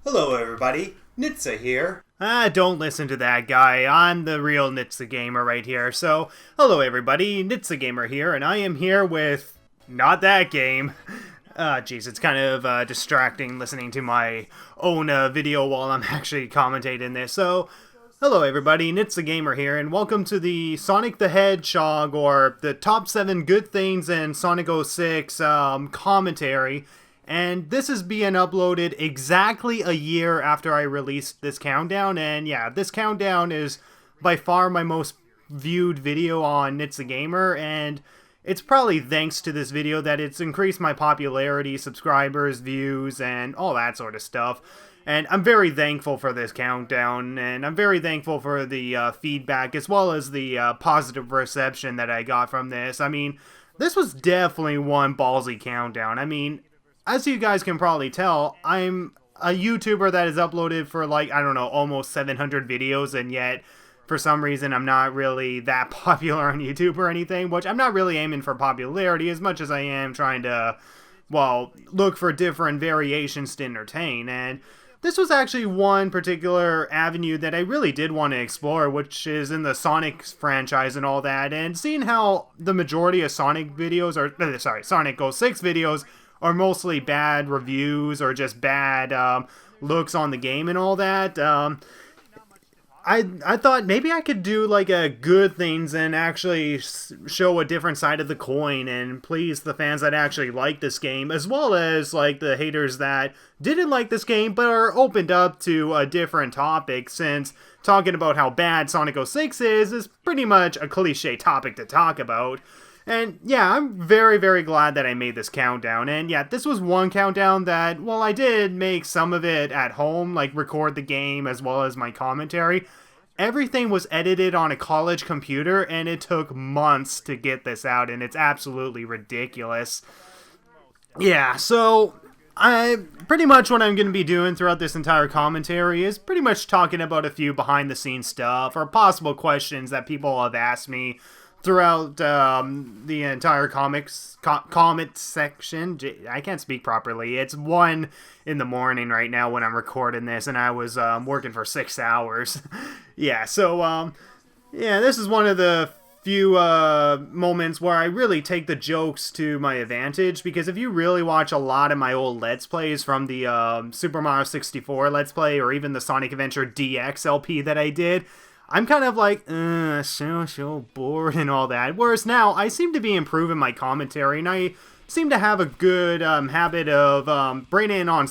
Hello everybody, Nitsa here. Don't listen to that guy. I'm the real Nitsa Gamer right here. So, hello everybody, Nitsa Gamer here, and I am here with not that game. Jeez, it's kind of distracting listening to my own video while I'm actually commentating this. So, hello everybody, Nitsa Gamer here, and welcome to the Sonic the Hedgehog, or the top 7 good things in Sonic 06 commentary. And this is being uploaded exactly a year after I released this countdown, and yeah, this countdown is by far my most viewed video on Nitsa Gamer, and it's probably thanks to this video that it's increased my popularity, subscribers, views, and all that sort of stuff. And I'm very thankful for this countdown, and I'm very thankful for the feedback, as well as the positive reception that I got from this. I mean, this was definitely one ballsy countdown. I mean, as you guys can probably tell, I'm a YouTuber that has uploaded for like, I don't know, almost 700 videos, and yet, for some reason, I'm not really that popular on YouTube or anything, which I'm not really aiming for popularity as much as I am trying to, well, look for different variations to entertain, and this was actually one particular avenue that I really did want to explore, which is in the Sonic franchise and all that, and seeing how the majority of Sonic videos, or, Sonic 06 videos, are mostly bad reviews or just bad looks on the game and all that. I thought maybe I could do like a good things and actually show a different side of the coin and please the fans that actually like this game, as well as like the haters that didn't like this game but are opened up to a different topic, since talking about how bad Sonic 06 is pretty much a cliche topic to talk about. And yeah, I'm very, very glad that I made this countdown. And yeah, this was one countdown that, well, I did make some of it at home, like record the game as well as my commentary. Everything was edited on a college computer, and it took months to get this out, and it's absolutely ridiculous. Yeah, so pretty much what I'm going to be doing throughout this entire commentary is pretty much talking about a few behind-the-scenes stuff or possible questions that people have asked me throughout the entire comment section. I can't speak properly. It's 1 in the morning right now when I'm recording this, and I was working for 6 hours. Yeah, so yeah, this is one of the few moments where I really take the jokes to my advantage, because if you really watch a lot of my old Let's Plays from the Super Mario 64 Let's Play, or even the Sonic Adventure DX LP that I did, I'm kind of like, so bored and all that. Whereas now, I seem to be improving my commentary, and I seem to have a good habit of bringing on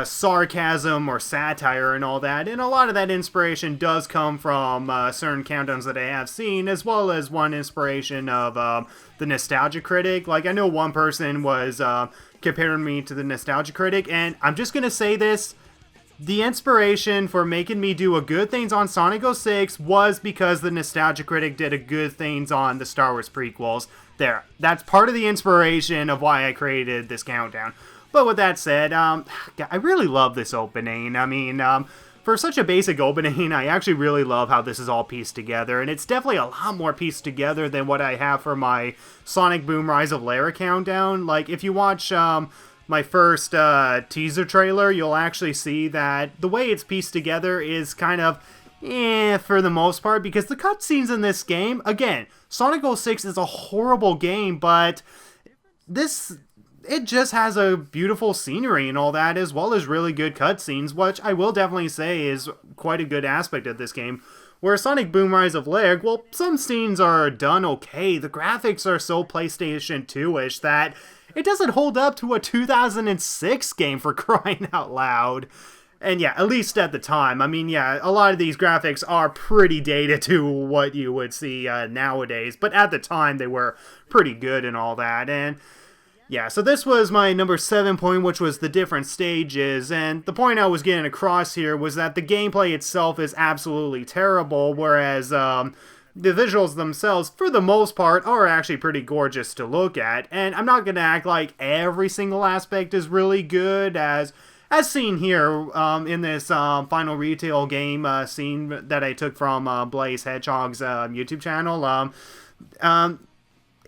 sarcasm or satire and all that. And a lot of that inspiration does come from certain countdowns that I have seen, as well as one inspiration of the Nostalgia Critic. Like, I know one person was comparing me to the Nostalgia Critic, and I'm just going to say this. The inspiration for making me do a good things on Sonic 06 was because the Nostalgia Critic did a good things on the Star Wars prequels. There, that's part of the inspiration of why I created this countdown. But with that said, I really love this opening. I mean, for such a basic opening, I actually really love how this is all pieced together, and it's definitely a lot more pieced together than what I have for my Sonic Boom Rise of Lara countdown. Like, if you watch my first teaser trailer, you'll actually see that the way it's pieced together is kind of for the most part, because the cutscenes in this game, again, Sonic 06 is a horrible game, but it just has a beautiful scenery and all that, as well as really good cutscenes, which I will definitely say is quite a good aspect of this game. Where Sonic Boom Rise of Lara, well, some scenes are done okay. The graphics are so PlayStation 2-ish that it doesn't hold up to a 2006 game, for crying out loud. And yeah, at least at the time. I mean, yeah, a lot of these graphics are pretty dated to what you would see nowadays. But at the time, they were pretty good and all that. And yeah, so this was my number 7 point, which was the different stages. And the point I was getting across here was that the gameplay itself is absolutely terrible, whereas the visuals themselves, for the most part, are actually pretty gorgeous to look at. And I'm not going to act like every single aspect is really good, as seen here in this final retail game scene that I took from Blaze Hedgehog's YouTube channel.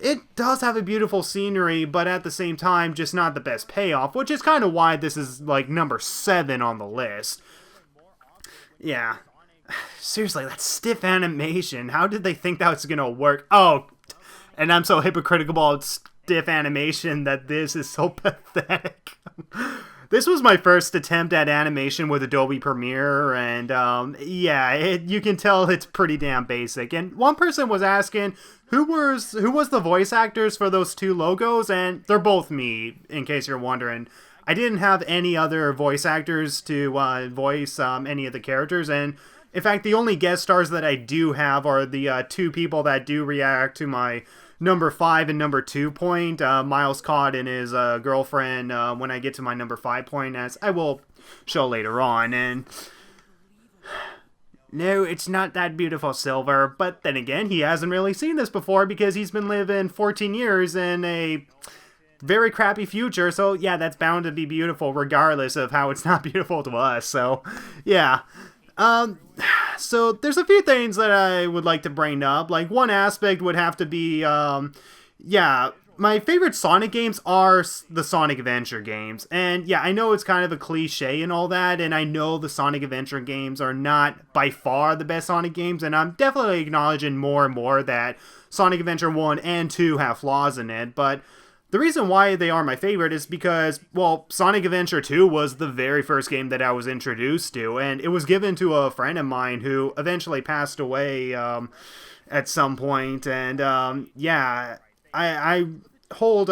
it does have a beautiful scenery, but at the same time, just not the best payoff, which is kind of why this is, like, number 7 on the list. Yeah. Seriously, that stiff animation. How did they think that was gonna work? Oh, and I'm so hypocritical about stiff animation that this is so pathetic. This was my first attempt at animation with Adobe Premiere, and yeah, you can tell it's pretty damn basic. And one person was asking who was the voice actors for those 2 logos, and they're both me, in case you're wondering. I didn't have any other voice actors to voice any of the characters, and in fact, the only guest stars that I do have are the 2 people that do react to my number 5 and number 2 point, Miles Cod and his girlfriend, when I get to my number 5 point, as I will show later on. And no, it's not that beautiful, Silver, but then again, he hasn't really seen this before because he's been living 14 years in a very crappy future, so yeah, that's bound to be beautiful regardless of how it's not beautiful to us. So yeah. So there's a few things that I would like to bring up. Like, one aspect would have to be, yeah, my favorite Sonic games are the Sonic Adventure games. And yeah, I know it's kind of a cliche and all that, and I know the Sonic Adventure games are not by far the best Sonic games, and I'm definitely acknowledging more and more that Sonic Adventure 1 and 2 have flaws in it, but the reason why they are my favorite is because, well, Sonic Adventure 2 was the very first game that I was introduced to, and it was given to a friend of mine who eventually passed away at some point, and yeah, I hold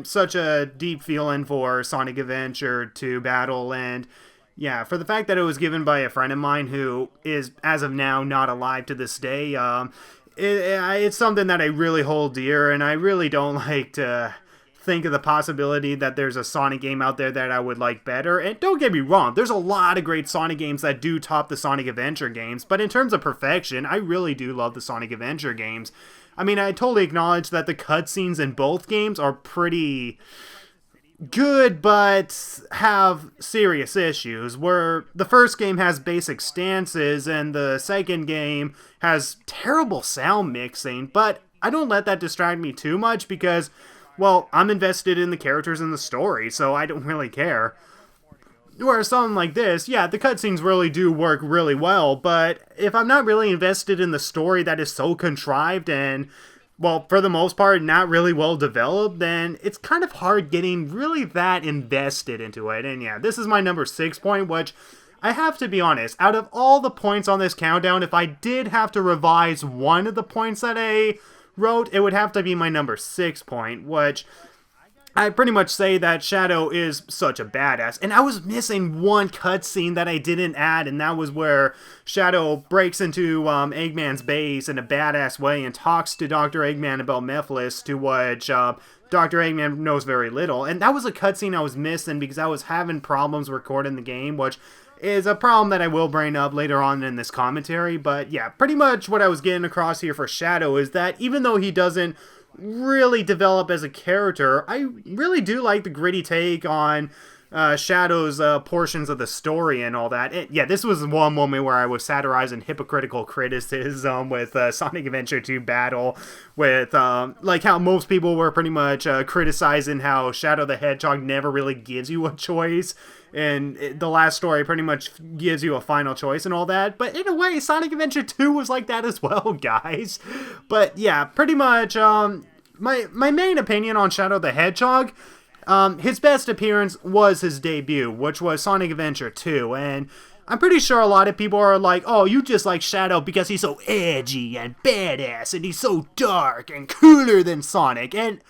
such a deep feeling for Sonic Adventure 2 Battle, and yeah, for the fact that it was given by a friend of mine who is, as of now, not alive to this day, it's something that I really hold dear, and I really don't like to think of the possibility that there's a Sonic game out there that I would like better. And don't get me wrong, there's a lot of great Sonic games that do top the Sonic Adventure games, but in terms of perfection, I really do love the Sonic Adventure games. I mean, I totally acknowledge that the cutscenes in both games are pretty good, but have serious issues, where the first game has basic stances and the second game has terrible sound mixing, but I don't let that distract me too much because, well, I'm invested in the characters and the story, so I don't really care. Whereas something like this, yeah, the cutscenes really do work really well, but if I'm not really invested in the story that is so contrived and, well, for the most part, not really well developed, then it's kind of hard getting really that invested into it. And yeah, this is my number 6 point, which, I have to be honest, out of all the points on this countdown, if I did have to revise one of the points that I wrote, it would have to be my number 6 point, which I pretty much say that Shadow is such a badass. And I was missing one cutscene that I didn't add, and that was where Shadow breaks into Eggman's base in a badass way and talks to Dr. Eggman about Mephiles, to which Dr. Eggman knows very little. And that was a cutscene I was missing because I was having problems recording the game, which is a problem that I will bring up later on in this commentary. But yeah, pretty much what I was getting across here for Shadow is that even though he doesn't really develop as a character, I really do like the gritty take on Shadow's portions of the story and all that. Yeah, this was one moment where I was satirizing hypocritical criticism with Sonic Adventure 2 Battle, with like how most people were pretty much criticizing how Shadow the Hedgehog never really gives you a choice, and the last story pretty much gives you a final choice and all that. But in a way, Sonic Adventure 2 was like that as well, guys. But yeah, pretty much my main opinion on Shadow the Hedgehog, his best appearance was his debut, which was Sonic Adventure 2, and I'm pretty sure a lot of people are like, oh, you just like Shadow because he's so edgy and badass, and he's so dark and cooler than Sonic, and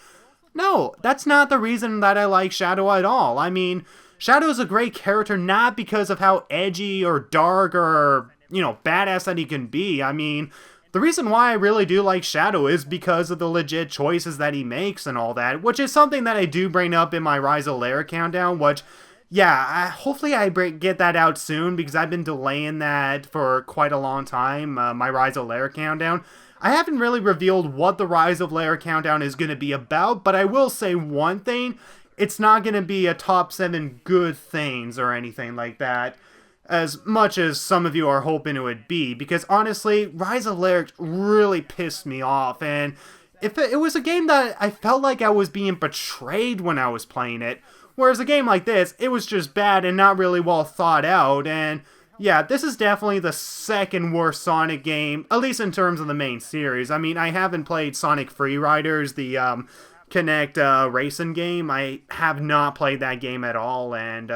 no, that's not the reason that I like Shadow at all. I mean, Shadow's a great character not because of how edgy or dark or, you know, badass that he can be. I mean, the reason why I really do like Shadow is because of the legit choices that he makes and all that, which is something that I do bring up in my Rise of Lair countdown, which, yeah, hopefully I get that out soon because I've been delaying that for quite a long time, my Rise of Lair countdown. I haven't really revealed what the Rise of Lair countdown is going to be about, but I will say one thing. It's not going to be a top 7 good things or anything like that, as much as some of you are hoping it would be, because honestly, Rise of Lair really pissed me off, and if it was a game that I felt like I was being betrayed when I was playing it, whereas a game like this, it was just bad and not really well thought out, and yeah, this is definitely the second worst Sonic game, at least in terms of the main series. I mean, I haven't played Sonic Free Riders, the Kinect racing game. I have not played that game at all, and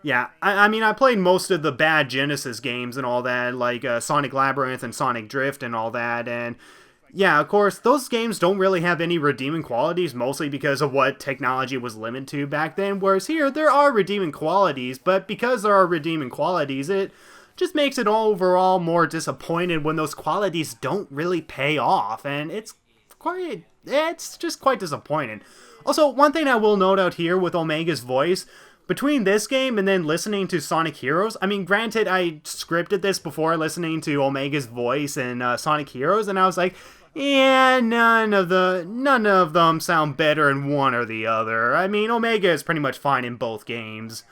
yeah, I mean, I played most of the bad Genesis games and all that, like Sonic Labyrinth and Sonic Drift and all that, and yeah, of course, those games don't really have any redeeming qualities, mostly because of what technology was limited to back then, whereas here, there are redeeming qualities, but because there are redeeming qualities, it just makes it overall more disappointed when those qualities don't really pay off, and it's just quite disappointing. Also, one thing I will note out here with Omega's voice, between this game and then listening to Sonic Heroes, I mean, granted, I scripted this before listening to Omega's voice in Sonic Heroes, and I was like, yeah, none of them sound better in one or the other. I mean, Omega is pretty much fine in both games.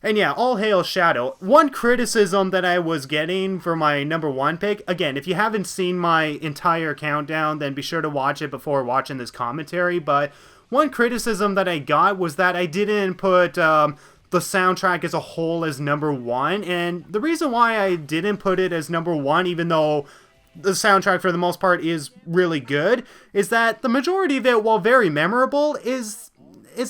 And yeah, all hail Shadow. One criticism that I was getting for my number one pick, again, if you haven't seen my entire countdown, then be sure to watch it before watching this commentary, but one criticism that I got was that I didn't put the soundtrack as a whole as number one, and the reason why I didn't put it as number one, even though the soundtrack for the most part is really good, is that the majority of it, while very memorable, is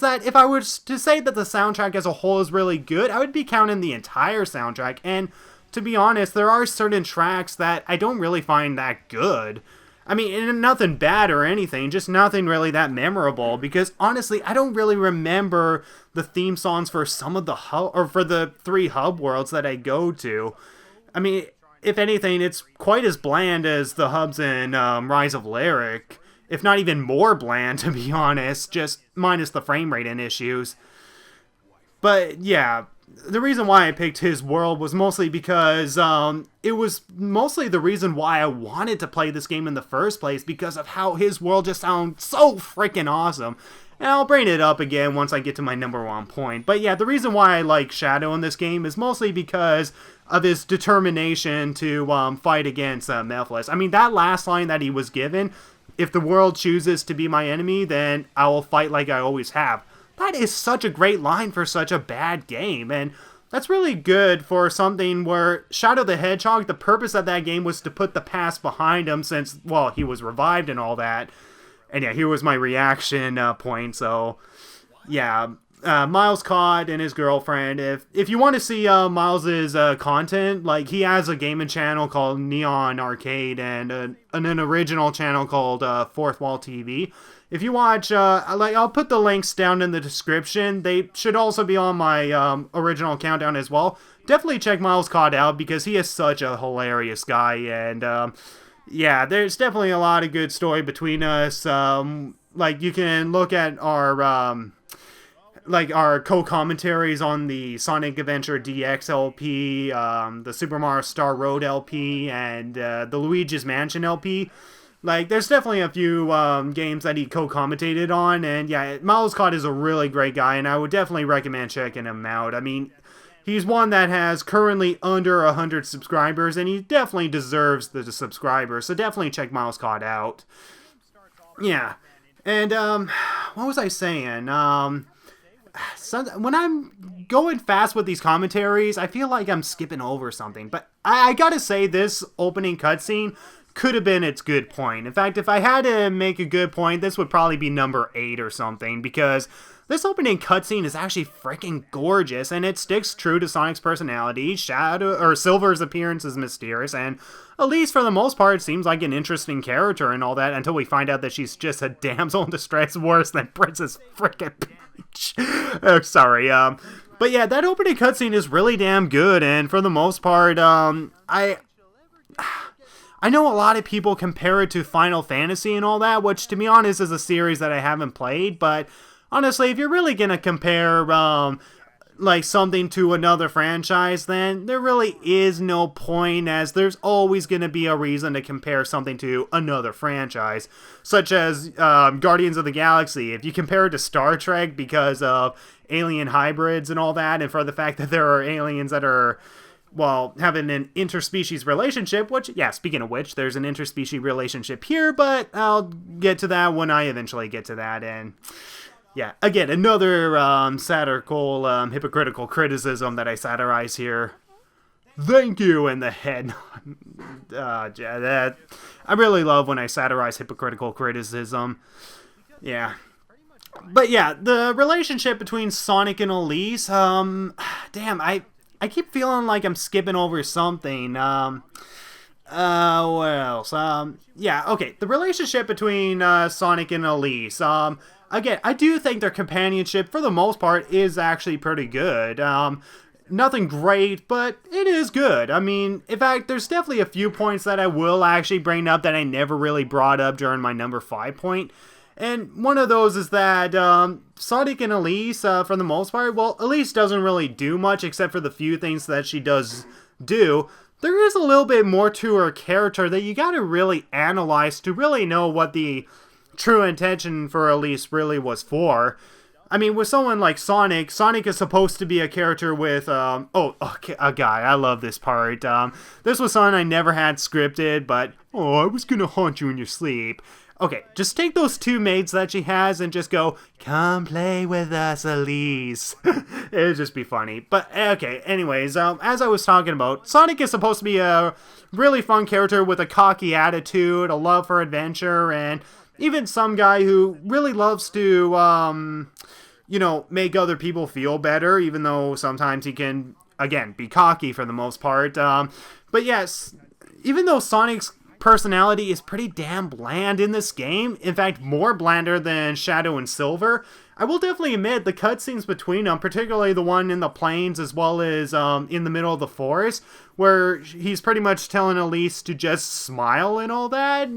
that if I were to say that the soundtrack as a whole is really good, I would be counting the entire soundtrack, and to be honest, there are certain tracks that I don't really find that good. I mean, and nothing bad or anything, just nothing really that memorable, because honestly, I don't really remember the theme songs for some of the for the 3 hub worlds that I go to. I mean, if anything, it's quite as bland as the hubs in Rise of Lyric, if not even more bland, to be honest, just minus the frame rate and issues. But yeah, the reason why I picked his world was mostly because it was mostly the reason why I wanted to play this game in the first place, because of how his world just sounds so freaking awesome. And I'll bring it up again once I get to my number one point. But yeah, the reason why I like Shadow in this game is mostly because of his determination to fight against Mephiles. I mean, that last line that he was given, if the world chooses to be my enemy, then I will fight like I always have. That is such a great line for such a bad game, and that's really good for something where Shadow the Hedgehog, the purpose of that game was to put the past behind him since, well, he was revived and all that. And yeah, here was my reaction point, so yeah. Miles Cod and his girlfriend, if you want to see Miles's content, like, he has a gaming channel called Neon Arcade and an original channel called Fourth Wall TV. If you watch, I'll put the links down in the description. They should also be on my original countdown as well. Definitely check Miles Cod out, because he is such a hilarious guy, and yeah, there's definitely a lot of good story between us. Like, you can look at our co-commentaries on the Sonic Adventure DX LP, the Super Mario Star Road LP, and the Luigi's Mansion LP. Like, there's definitely a few games that he co-commentated on, and yeah, Miles Cod is a really great guy, and I would definitely recommend checking him out. I mean, he's one that has currently under 100 subscribers, and he definitely deserves the subscribers, so definitely check Miles Cod out. Yeah, and what was I saying? When I'm going fast with these commentaries, I feel like I'm skipping over something, but I gotta say, this opening cutscene could have been its good point. In fact, if I had to make a good point, this would probably be number 8 or something, because this opening cutscene is actually freaking gorgeous, and it sticks true to Sonic's personality. Silver's appearance is mysterious, and Elise, for the most part, seems like an interesting character and all that, until we find out that she's just a damsel in distress worse than Princess frickin' Peach. Oh, sorry, but yeah, that opening cutscene is really damn good, and for the most part, I know a lot of people compare it to Final Fantasy and all that, which, to be honest, is a series that I haven't played, but honestly, if you're really gonna compare, like, something to another franchise, then there really is no point, as there's always gonna be a reason to compare something to another franchise, such as Guardians of the Galaxy. If you compare it to Star Trek because of alien hybrids and all that, and for the fact that there are aliens that are having an interspecies relationship, which, yeah, speaking of which, there's an interspecies relationship here, but I'll get to that when I eventually get to that, and yeah, again, another satirical, hypocritical criticism that I satirize here. Thank you, and the head. That I really love when I satirize hypocritical criticism. Yeah. But yeah, the relationship between Sonic and Elise, damn, I keep feeling like I'm skipping over something. What else? Yeah, okay, the relationship between Sonic and Elise, again, I do think their companionship, for the most part, is actually pretty good. Nothing great, but it is good. I mean, in fact, there's definitely a few points that I will actually bring up that I never really brought up during my number 5 point. And one of those is that Sonic and Elise, for the most part, well, Elise doesn't really do much except for the few things that she does do. There is a little bit more to her character that you gotta really analyze to really know what the true intention for Elise really was for. I mean, with someone like Sonic, Sonic is supposed to be a character with, a guy. I love this part. This was something I never had scripted, but, I was gonna haunt you in your sleep. Okay, just take those 2 maids that she has and just go, come play with us, Elise. It would just be funny. But, okay, anyways, as I was talking about, Sonic is supposed to be a really fun character with a cocky attitude, a love for adventure, and even some guy who really loves to, make other people feel better, even though sometimes he can, again, be cocky for the most part. But yes, even though Sonic's personality is pretty damn bland in this game, in fact, more blander than Shadow and Silver, I will definitely admit the cutscenes between them, particularly the one in the plains as well as in the middle of the forest, where he's pretty much telling Elise to just smile and all that,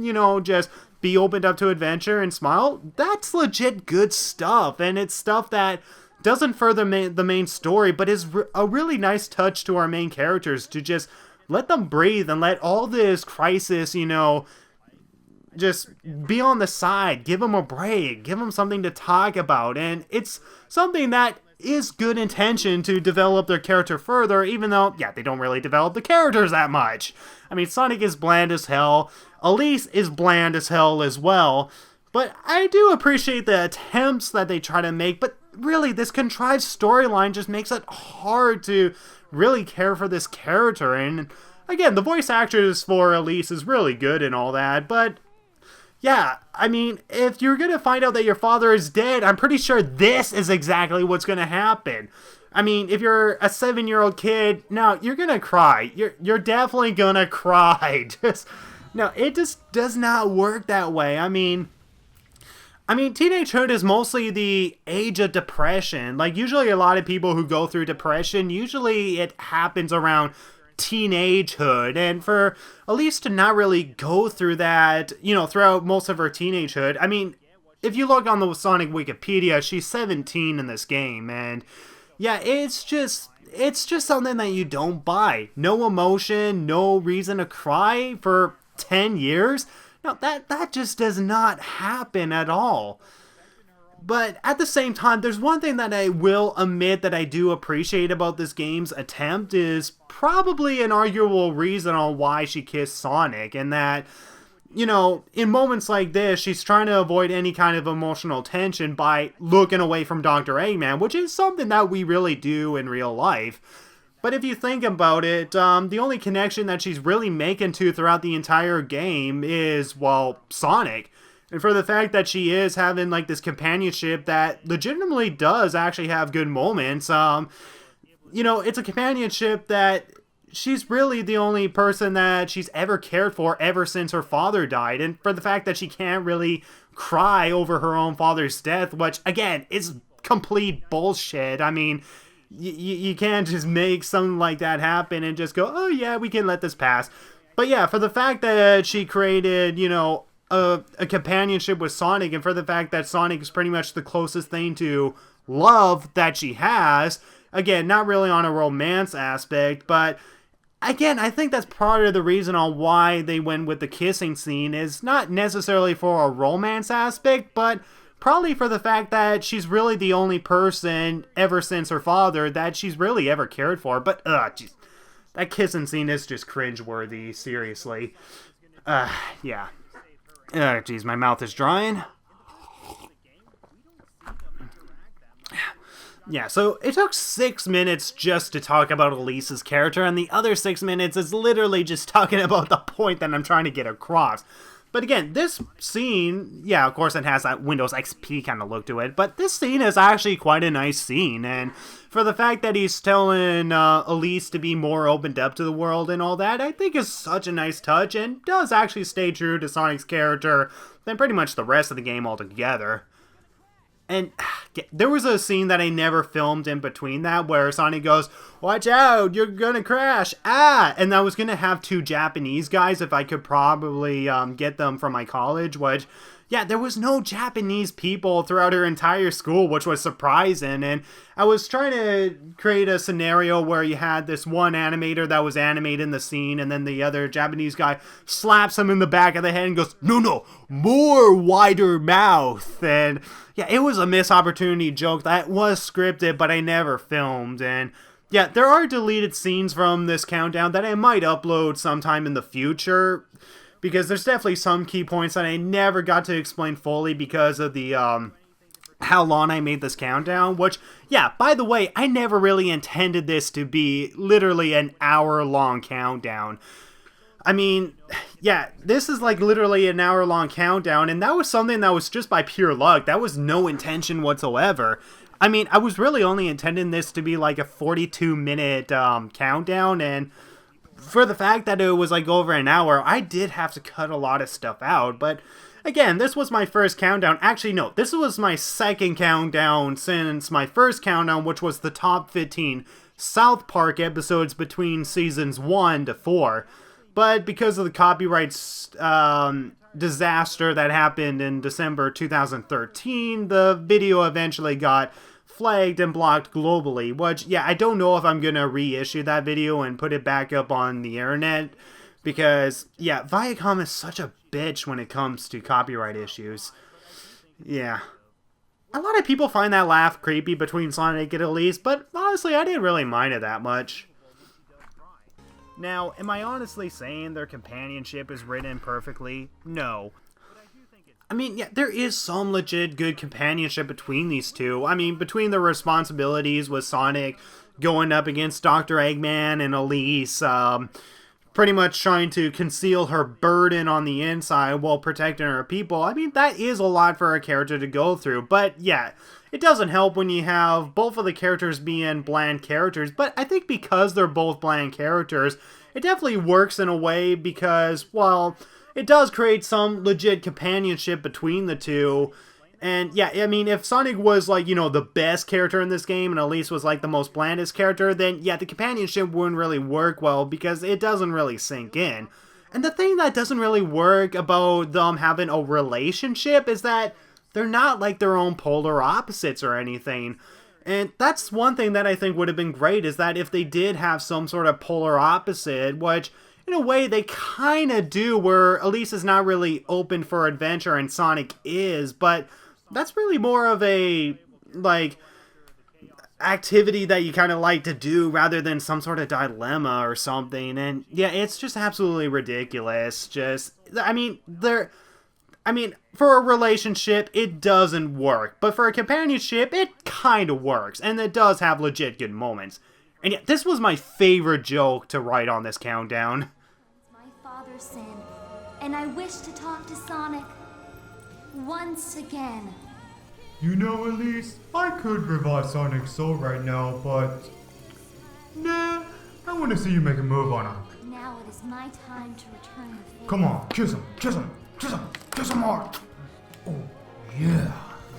just be opened up to adventure and smile, that's legit good stuff, and it's stuff that doesn't further the main story, but is a really nice touch to our main characters to just let them breathe and let all this crisis, just be on the side, give them a break, give them something to talk about, and it's something that is good intention to develop their character further, even though, yeah, they don't really develop the characters that much. I mean, Sonic is bland as hell, Elise is bland as hell as well, but I do appreciate the attempts that they try to make, but really, this contrived storyline just makes it hard to really care for this character, and again, the voice actress for Elise is really good and all that, but yeah, I mean, if you're gonna find out that your father is dead, I'm pretty sure this is exactly what's gonna happen. I mean, if you're a 7-year-old kid, no, you're gonna cry. You're definitely gonna cry. No, it just does not work that way. I mean, teenagehood is mostly the age of depression. Like, usually a lot of people who go through depression, usually it happens around teenagehood, and for Elise to not really go through that, throughout most of her teenagehood. I mean, if you look on the Sonic Wikipedia, she's 17 in this game, and yeah, it's just something that you don't buy. No emotion, no reason to cry for 10 years. No, that just does not happen at all. But at the same time, there's one thing that I will admit that I do appreciate about this game's attempt is probably an arguable reason on why she kissed Sonic, and that, in moments like this, she's trying to avoid any kind of emotional tension by looking away from Dr. Eggman, which is something that we really do in real life. But if you think about it, the only connection that she's really making to throughout the entire game is, well, Sonic. And for the fact that she is having, like, this companionship that legitimately does actually have good moments, it's a companionship that she's really the only person that she's ever cared for ever since her father died. And for the fact that she can't really cry over her own father's death, which, again, is complete bullshit. I mean, you can't just make something like that happen and just go, oh yeah, we can let this pass. But yeah, for the fact that she created, a companionship with Sonic, and for the fact that Sonic is pretty much the closest thing to love that she has, again, not really on a romance aspect, but again, I think that's part of the reason on why they went with the kissing scene is not necessarily for a romance aspect, but probably for the fact that she's really the only person ever since her father that she's really ever cared for. But, that kissing scene is just cringeworthy, seriously. Yeah. Geez, my mouth is drying. Yeah, so it took 6 minutes just to talk about Elise's character, and the other 6 minutes is literally just talking about the point that I'm trying to get across. But again, this scene, yeah, of course it has that Windows XP kind of look to it, but this scene is actually quite a nice scene, and for the fact that he's telling Elise to be more opened up to the world and all that, I think is such a nice touch, and does actually stay true to Sonic's character than pretty much the rest of the game altogether. And there was a scene that I never filmed in between that where Sonic goes, "Watch out, you're gonna crash, ah!" And I was gonna have 2 Japanese guys if I could probably get them from my college, which, yeah, there was no Japanese people throughout her entire school, which was surprising. And I was trying to create a scenario where you had this one animator that was animating the scene, and then the other Japanese guy slaps him in the back of the head and goes, "No, more wider mouth." And yeah, it was a missed opportunity joke that was scripted, but I never filmed. And yeah, there are deleted scenes from this countdown that I might upload sometime in the future, because there's definitely some key points that I never got to explain fully because of the, how long I made this countdown, which, yeah, by the way, I never really intended this to be literally an hour-long countdown. I mean, yeah, this is like literally an hour-long countdown, and that was something that was just by pure luck. That was no intention whatsoever. I mean, I was really only intending this to be like a 42-minute countdown, and for the fact that it was like over an hour, I did have to cut a lot of stuff out. But again, this was my first countdown. Actually, no, this was my second countdown since my first countdown, which was the top 15 South Park episodes between seasons 1 to 4. But because of the copyright disaster that happened in December 2013, the video eventually got flagged and blocked globally, which, yeah, I don't know if I'm gonna reissue that video and put it back up on the internet, because, yeah, Viacom is such a bitch when it comes to copyright issues. Yeah. A lot of people find that laugh creepy between Sonic and Elise, but honestly, I didn't really mind it that much. Now, am I honestly saying their companionship is written perfectly? No. I mean, yeah, there is some legit good companionship between these two. I mean, between the responsibilities with Sonic going up against Dr. Eggman and Elise, pretty much trying to conceal her burden on the inside while protecting her people. I mean, that is a lot for a character to go through. But yeah, it doesn't help when you have both of the characters being bland characters. But I think because they're both bland characters, it definitely works in a way because, well, it does create some legit companionship between the two. And yeah, I mean, if Sonic was like, you know, the best character in this game and Elise was like the most blandest character, then yeah, the companionship wouldn't really work well because it doesn't really sink in. And the thing that doesn't really work about them having a relationship is that they're not like their own polar opposites or anything. And that's one thing that I think would have been great, is that if they did have some sort of polar opposite, which in a way they kind of do, where Elise is not really open for adventure and Sonic is, but that's really more of a, like, activity that you kind of like to do rather than some sort of dilemma or something. And yeah, it's just absolutely ridiculous. Just, I mean, for a relationship, it doesn't work. But for a companionship, it kind of works. And it does have legit good moments. And yeah, this was my favorite joke to write on this countdown. My father's sin, and I wish to talk to Sonic once again. You know, Elise, I could revive Sonic's soul right now, but nah, I want to see you make a move on him. Now it is my time to return the favor. Come on, kiss him, kiss him, kiss him, kiss him hard. Oh, yeah,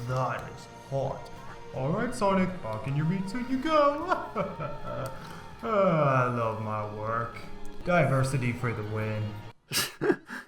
that is hot. Alright, Sonic, back in your meat suit you go. I love my work. Diversity for the win.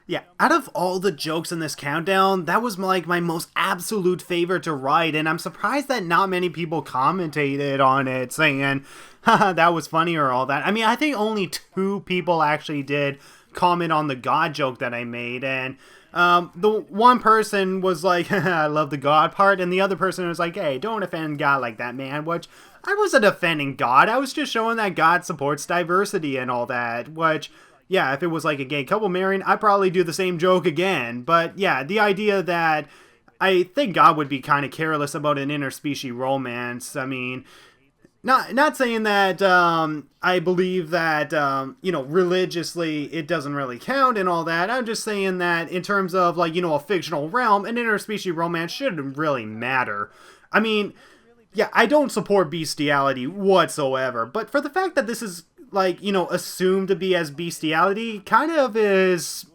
Yeah, out of all the jokes in this countdown, that was like my most absolute favorite to write, and I'm surprised that not many people commentated on it, saying, haha, that was funny or all that. I mean, I think only 2 people actually did comment on the God joke that I made, and The one person was like, I love the God part, and the other person was like, hey, don't offend God like that, man, which I wasn't offending God. I was just showing that God supports diversity and all that, which, yeah, if it was like a gay couple marrying, I'd probably do the same joke again. But yeah, the idea that I think God would be kind of careless about an interspecies romance. I mean, not saying that I believe that, religiously it doesn't really count and all that. I'm just saying that in terms of, like, a fictional realm, an interspecies romance shouldn't really matter. I mean, yeah, I don't support bestiality whatsoever, but for the fact that this is, like, assumed to be as bestiality, kind of is...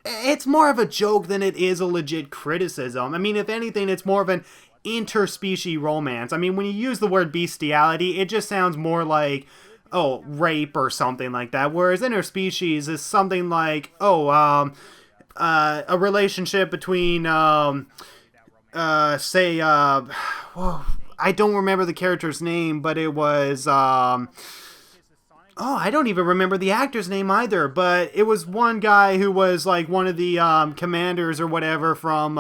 It's more of a joke than it is a legit criticism. I mean, if anything, it's more of an interspecies romance. I mean, when you use the word bestiality, it just sounds more like, rape or something like that. Whereas interspecies is something like, a relationship between, I don't remember the character's name, but it was, I don't even remember the actor's name either, but it was one guy who was, like, one of the commanders or whatever from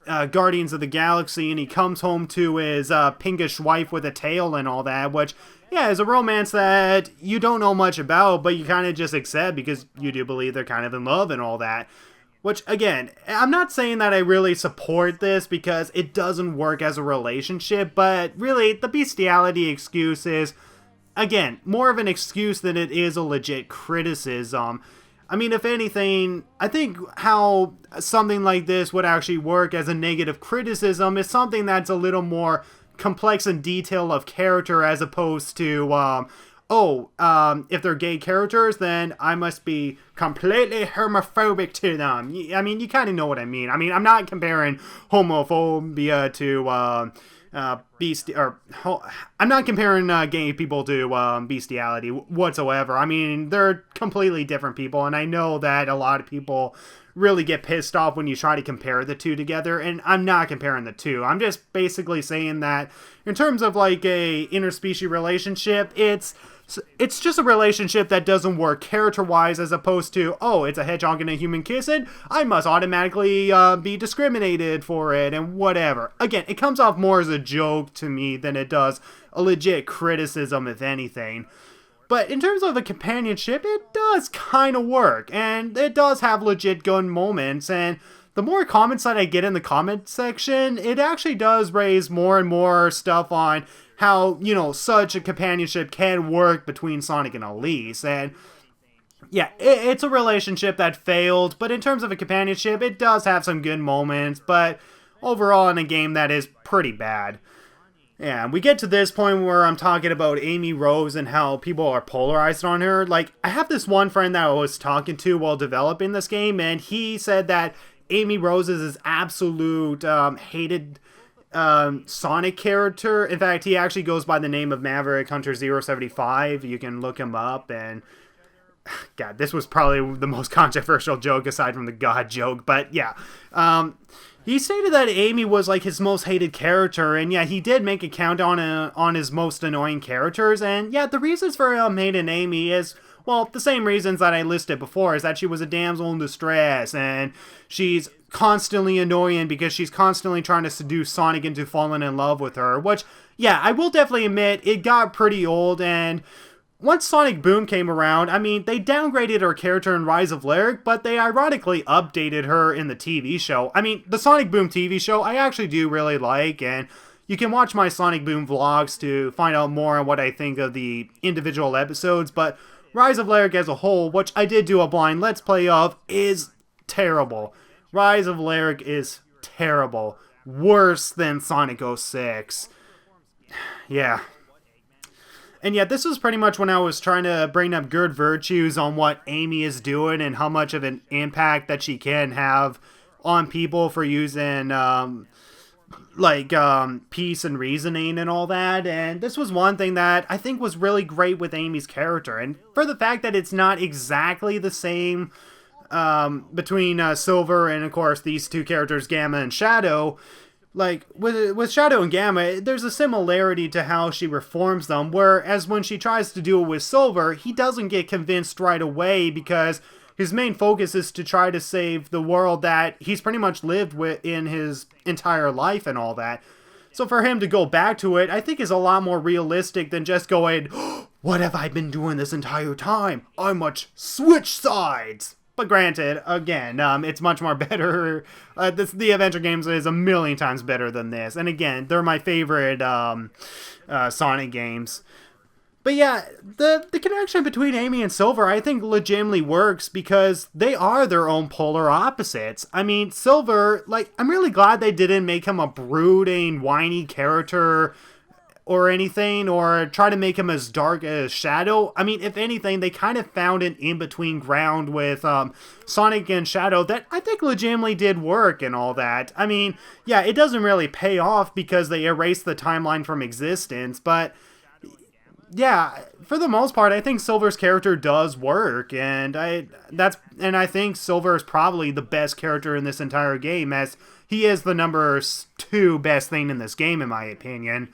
Guardians of the Galaxy, and he comes home to his pinkish wife with a tail and all that, which, yeah, is a romance that you don't know much about, but you kind of just accept because you do believe they're kind of in love and all that. Which, again, I'm not saying that I really support this because it doesn't work as a relationship, but really, the bestiality excuse is, again, more of an excuse than it is a legit criticism. I mean, if anything, I think how something like this would actually work as a negative criticism is something that's a little more complex and detail of character as opposed to, if they're gay characters, then I must be completely homophobic to them. I mean, you kind of know what I mean. I mean, I'm not comparing homophobia to I'm not comparing gay people to bestiality whatsoever. I mean, they're completely different people, and I know that a lot of people really get pissed off when you try to compare the two together, and I'm not comparing the two. I'm just basically saying that in terms of, like, a interspecies relationship, it's just a relationship that doesn't work character-wise, as opposed to, it's a hedgehog and a human kissing, I must automatically be discriminated for it, and whatever. Again, it comes off more as a joke to me than it does a legit criticism, if anything. But in terms of the companionship, it does kind of work, and it does have legit good moments, and the more comments that I get in the comment section, it actually does raise more and more stuff on how, such a companionship can work between Sonic and Elise. And yeah, it's a relationship that failed, but in terms of a companionship, it does have some good moments, but overall in a game that is pretty bad. Yeah, we get to this point where I'm talking about Amy Rose and how people are polarized on her. Like, I have this one friend that I was talking to while developing this game, and he said that Amy Rose is his absolute hated Sonic character. In fact, he actually goes by the name of Maverick Hunter 075. You can look him up, and God, this was probably the most controversial joke aside from the God joke, but yeah. He stated that Amy was, like, his most hated character, and yeah, he did make a countdown on his most annoying characters, and yeah, the reasons for him hating Amy is, well, the same reasons that I listed before, is that she was a damsel in distress, and she's constantly annoying because she's constantly trying to seduce Sonic into falling in love with her, which, yeah, I will definitely admit, it got pretty old, and once Sonic Boom came around, I mean, they downgraded her character in Rise of Lyric, but they ironically updated her in the TV show. I mean, the Sonic Boom TV show I actually do really like, and you can watch my Sonic Boom vlogs to find out more on what I think of the individual episodes, but Rise of Lyric as a whole, which I did do a blind Let's Play of, is terrible. Rise of Lyric is terrible. Worse than Sonic 06. Yeah. And yeah, this was pretty much when I was trying to bring up good virtues on what Amy is doing and how much of an impact that she can have on people for using, peace and reasoning and all that. And this was one thing that I think was really great with Amy's character. And for the fact that it's not exactly the same between Silver and, of course, these two characters, Gamma and Shadow. Like, with Shadow and Gamma, there's a similarity to how she reforms them, whereas when she tries to do it with Silver, he doesn't get convinced right away because his main focus is to try to save the world that he's pretty much lived with in his entire life and all that. So for him to go back to it, I think is a lot more realistic than just going, oh, what have I been doing this entire time? I must switch sides. But granted, again, it's much more better. The Adventure games is a million times better than this. And again, they're my favorite Sonic games. But yeah, the connection between Amy and Silver, I think, legitimately works because they are their own polar opposites. I mean, Silver, like, I'm really glad they didn't make him a brooding, whiny character or anything, or try to make him as dark as Shadow. I mean, if anything, they kind of found an in-between ground with Sonic and Shadow that I think legitimately did work and all that. I mean, yeah, it doesn't really pay off because they erased the timeline from existence, but yeah, for the most part, I think Silver's character does work, and I think Silver is probably the best character in this entire game, as he is the number 2 best thing in this game, in my opinion.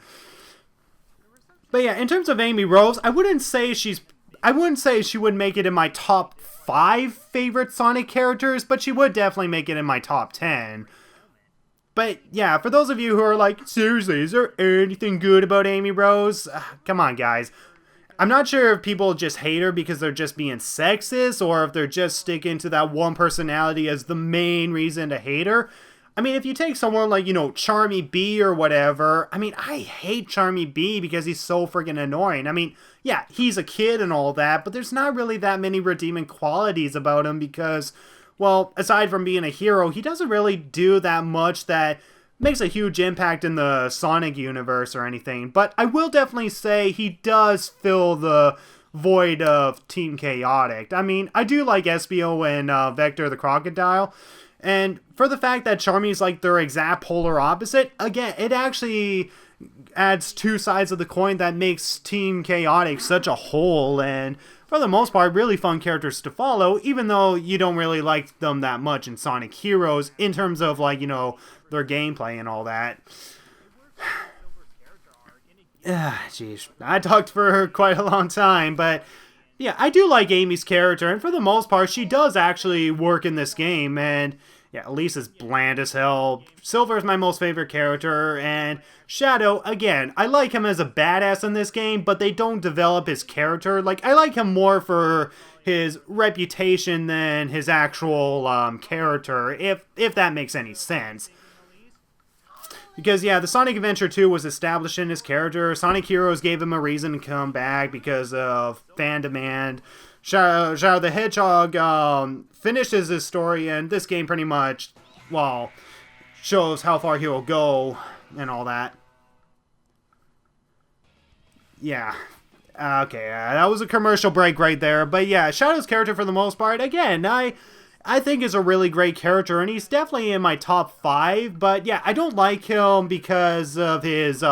But yeah, in terms of Amy Rose, I wouldn't say she would make it in my top 5 favorite Sonic characters, but she would definitely make it in my top 10. But yeah, for those of you who are like, seriously, is there anything good about Amy Rose? Come on, guys. I'm not sure if people just hate her because they're just being sexist, or if they're just sticking to that one personality as the main reason to hate her. I mean, if you take someone like, Charmy B or whatever, I mean, I hate Charmy B because he's so freaking annoying. I mean, yeah, he's a kid and all that, but there's not really that many redeeming qualities about him because, well, aside from being a hero, he doesn't really do that much that makes a huge impact in the Sonic universe or anything. But I will definitely say he does fill the void of Team Chaotic. I mean, I do like Espio and Vector the Crocodile. And for the fact that Charmy's like their exact polar opposite, again, it actually adds 2 sides of the coin that makes Team Chaotic such a whole, and for the most part, really fun characters to follow, even though you don't really like them that much in Sonic Heroes in terms of, like, their gameplay and all that. Jeez, I talked for quite a long time, but yeah, I do like Amy's character, and for the most part, she does actually work in this game, and yeah, Elise is bland as hell. Silver is my most favorite character, and Shadow, again, I like him as a badass in this game, but they don't develop his character. Like, I like him more for his reputation than his actual character, if that makes any sense. Because, yeah, the Sonic Adventure 2 was establishing his character. Sonic Heroes gave him a reason to come back because of fan demand. Shadow the Hedgehog finishes his story, and this game pretty much, well, shows how far he'll go and all that. Yeah. Okay, that was a commercial break right there. But yeah, Shadow's character for the most part, again, I think is a really great character, and he's definitely in my top 5, but yeah, I don't like him because of his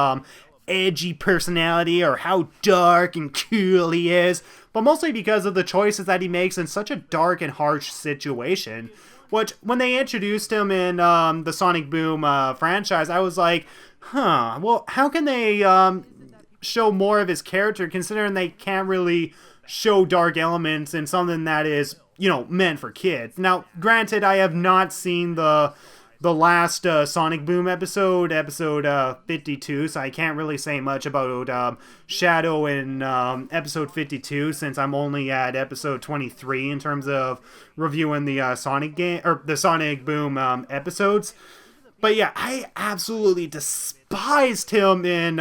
edgy personality or how dark and cool he is, but mostly because of the choices that he makes in such a dark and harsh situation, which, when they introduced him in the Sonic Boom franchise, I was like, well, how can they show more of his character, considering they can't really show dark elements in something that is, meant for kids. Now, granted, I have not seen the last Sonic Boom episode 52, so I can't really say much about Shadow in episode 52, since I'm only at episode 23 in terms of reviewing the Sonic game, or the Sonic Boom episodes. But yeah, I absolutely despised him in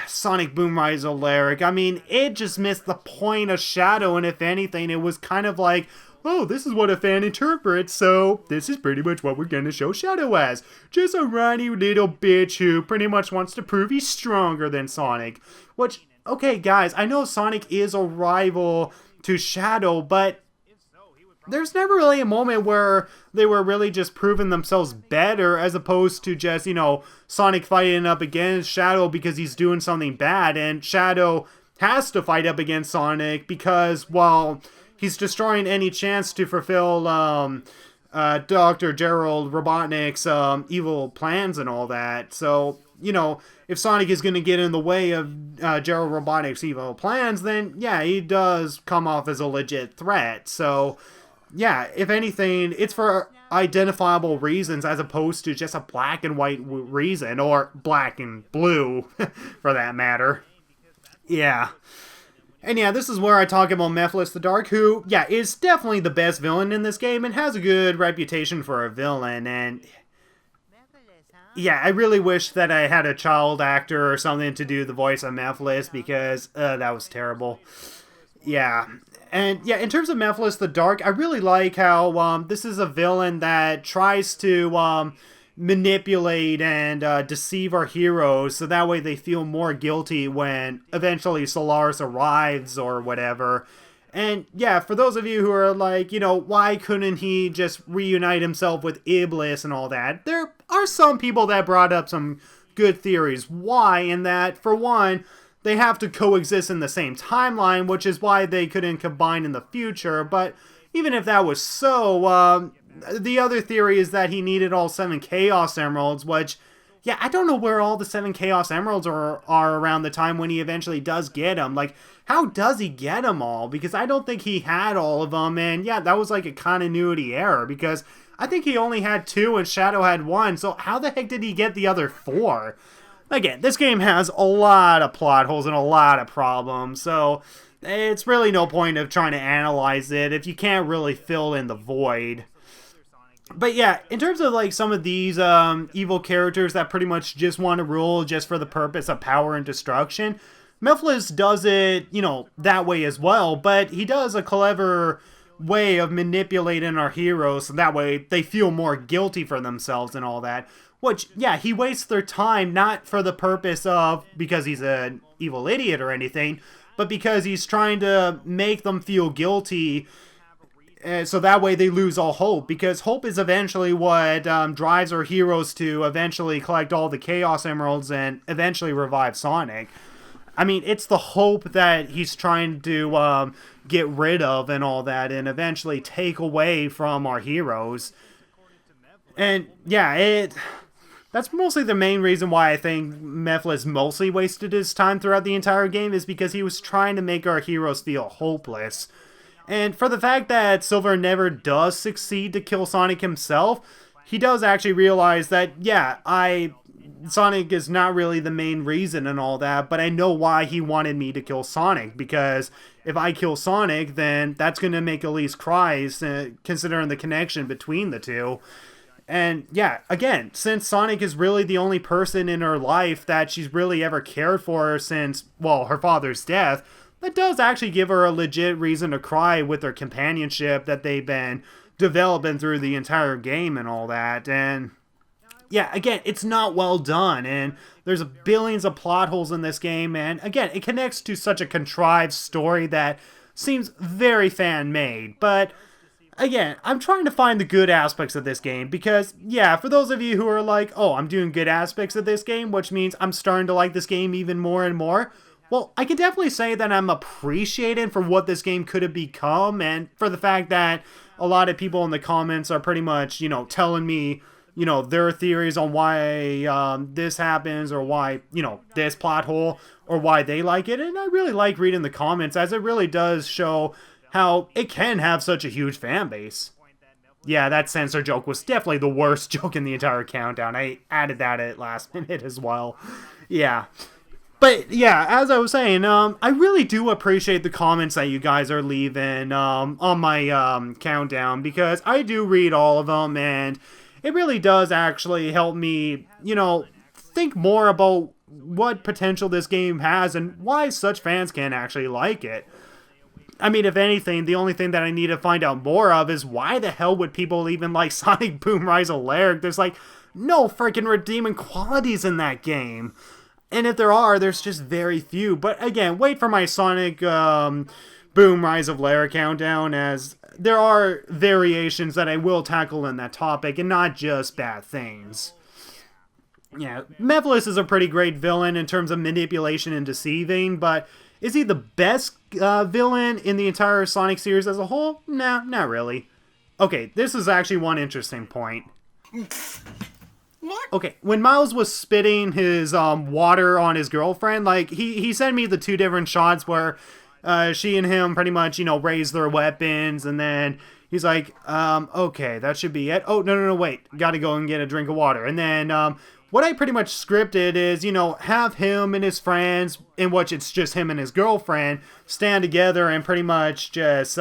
Sonic Boom Rise of Lyric. I mean, it just missed the point of Shadow, and if anything, it was kind of like, oh, this is what a fan interprets, so this is pretty much what we're gonna show Shadow as. Just a whiny little bitch who pretty much wants to prove he's stronger than Sonic. Which, okay, guys, I know Sonic is a rival to Shadow, but there's never really a moment where they were really just proving themselves better, as opposed to just, Sonic fighting up against Shadow because he's doing something bad, and Shadow has to fight up against Sonic because, well, he's destroying any chance to fulfill Dr. Gerald Robotnik's evil plans and all that. So, if Sonic is going to get in the way of General Robotics' evil plans, then yeah, he does come off as a legit threat. So yeah, if anything, it's for identifiable reasons as opposed to just a black and white reason, or black and blue, for that matter. Yeah. And yeah, this is where I talk about Mephiles the Dark, who, yeah, is definitely the best villain in this game and has a good reputation for a villain. And yeah, I really wish that I had a child actor or something to do the voice of Mephiles, because that was terrible. Yeah. And yeah, in terms of Mephiles the Dark, I really like how this is a villain that tries to manipulate and deceive our heroes, so that way they feel more guilty when eventually Solaris arrives or whatever. And yeah, for those of you who are like, why couldn't he just reunite himself with Iblis and all that, there are some people that brought up some good theories why, in that, for one, they have to coexist in the same timeline, which is why they couldn't combine in the future. But even if that was so, the other theory is that he needed all 7 Chaos Emeralds, which, yeah, I don't know where all the 7 Chaos Emeralds are around the time when he eventually does get them. Like, how does he get them all? Because I don't think he had all of them, and yeah, that was like a continuity error, because I think he only had 2 and Shadow had 1, so how the heck did he get the other 4? Again, this game has a lot of plot holes and a lot of problems, so it's really no point of trying to analyze it if you can't really fill in the void. But yeah, in terms of like some of these evil characters that pretty much just want to rule just for the purpose of power and destruction, Mephiles does it, that way as well, but he does a clever way of manipulating our heroes, so that way they feel more guilty for themselves and all that. Which, yeah, he wastes their time not for the purpose of because he's an evil idiot or anything, but because he's trying to make them feel guilty, so that way they lose all hope. Because hope is eventually what drives our heroes to eventually collect all the Chaos Emeralds and eventually revive Sonic. I mean, it's the hope that he's trying to get rid of and all that, and eventually take away from our heroes. And yeah, that's mostly the main reason why I think Mephiles mostly wasted his time throughout the entire game, is because he was trying to make our heroes feel hopeless. And for the fact that Silver never does succeed to kill Sonic himself, he does actually realize that, yeah, Sonic is not really the main reason and all that, but I know why he wanted me to kill Sonic, because if I kill Sonic, then that's going to make Elise cry, considering the connection between the two. And yeah, again, since Sonic is really the only person in her life that she's really ever cared for since, well, her father's death, that does actually give her a legit reason to cry with their companionship that they've been developing through the entire game and all that. And yeah, again, it's not well done, and there's billions of plot holes in this game, and again, it connects to such a contrived story that seems very fan-made. But again, I'm trying to find the good aspects of this game, because, yeah, for those of you who are like, oh, I'm doing good aspects of this game, which means I'm starting to like this game even more and more, well, I can definitely say that I'm appreciated for what this game could have become, and for the fact that a lot of people in the comments are pretty much, telling me, their theories on why this happens, or why, this plot hole, or why they like it, and I really like reading the comments, as it really does show how it can have such a huge fan base. Yeah, that censor joke was definitely the worst joke in the entire countdown. I added that at last minute as well. Yeah. But yeah, as I was saying, I really do appreciate the comments that you guys are leaving on my countdown, because I do read all of them, and it really does actually help me, think more about what potential this game has and why such fans can actually like it. I mean, if anything, the only thing that I need to find out more of is why the hell would people even like Sonic Boom Rise of Lyric? There's like no freaking redeeming qualities in that game. And if there are, there's just very few. But again, wait for my Sonic Boom Rise of Lyric countdown, as there are variations that I will tackle in that topic, and not just bad things. Yeah, Mephiles is a pretty great villain in terms of manipulation and deceiving, but is he the best villain in the entire Sonic series as a whole? No, not really. Okay, this is actually one interesting point. Okay, when Miles was spitting his water on his girlfriend, like he sent me the two different shots where she and him pretty much, raise their weapons, and then he's like, okay, that should be it. Oh, no, wait, gotta go and get a drink of water. And then what I pretty much scripted is, have him and his friends, in which it's just him and his girlfriend, stand together and pretty much just